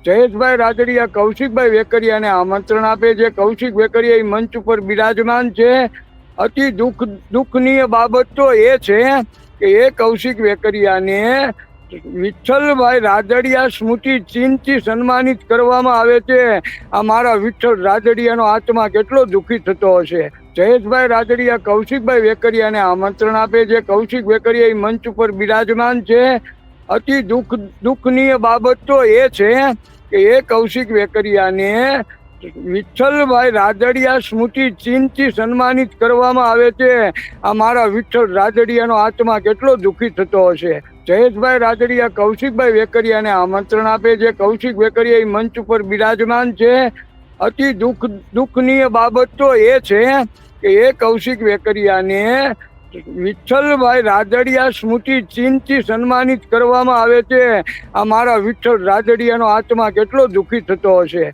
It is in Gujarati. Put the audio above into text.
જયેશભાઈ રાદડિયા કૌશિકભાઈ વેકરિયાને આમંત્રણ આપે છે। કૌશિક વેકરિયા મંચ ઉપર બિરાજમાન છે। અતિ દુઃખનીય બાબત તો એ છે કે એ કૌશિક વેકરિયાને વિઠ્ઠલભાઈ રાદડિયા સ્મૃતિ ચિહ્નથી સન્માનિત કરવામાં આવે છે। આ મારા વિઠ્ઠલ રાદડિયાનો આત્મા કેટલો દુઃખી થતો હશે। જયેશભાઈ રાદડિયા કૌશિકભાઈ વેકરિયાને આમંત્રણ આપે છે। કૌશિક વેકરિયા મંચ ઉપર બિરાજમાન છે। અતિ દુઃખનીય બાબત તો એ છે કે એ કૌશિક વેકરિયાને વિઠ્ઠલભાઈ રાદડિયા સ્મૃતિ ચિહ્નથી સન્માનિત કરવામાં આવે છે। આ મારા વિઠ્ઠલ રાદડિયાનો આત્મા કેટલો દુઃખી થતો હશે। જયેશભાઈ રાદડિયા કૌશિકભાઈ વેકરિયાને આમંત્રણ આપે છે। કૌશિક વેકરિયા મંચ ઉપર બિરાજમાન છે। અતિ દુઃખનીય બાબત તો એ છે કે એ કૌશિક વેકરિયાને વિઠ્ઠલભાઈ રાદડિયા સ્મૃતિ ચિહ્નથી સન્માનિત કરવામાં આવે છે। આ મારા વિઠ્ઠલ રાદડિયાનો આત્મા કેટલો દુઃખી થતો હશે।